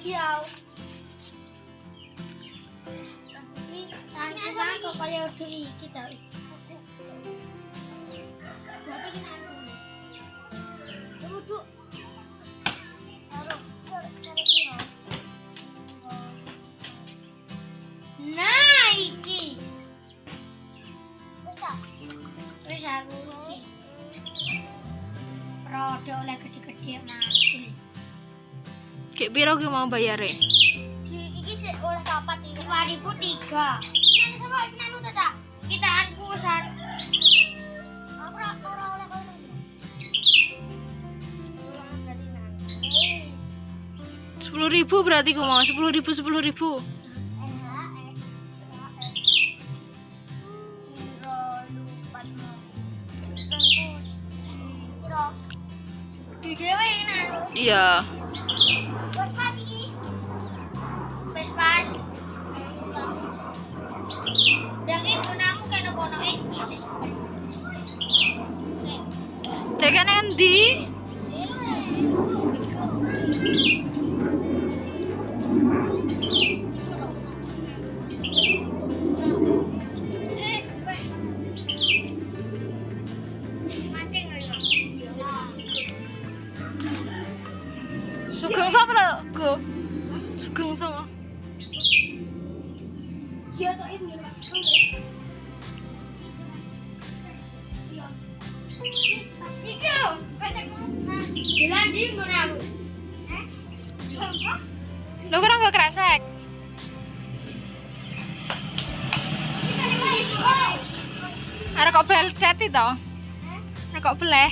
Siau. Nanti bang kok kaya udah iki tau. Berarti kita anu. Duduk. Nah, iki. Wis aku iki. Rodok oleh gede-gede mati. Kayak piro ki mau bayare? Iki sih oleh kapat iki. 2003. Ini sama iki nanu ta? Kita anku san. Ora oleh kono. Ulang dari nang. 10.000 berarti ku mau 10.000. Di dewe nanu. Iya. Wes pas iki. Wes pas. Dang itu namu kena kono iki. Tekan endi? Sugeng sama lho, Go. Sugeng sama. Iya tok ini Mas. Pas iki lho, pesek mana? Jalan di ngono aku. Lho kira nggo kresek. Arek kok belet to? Arek kok beleh.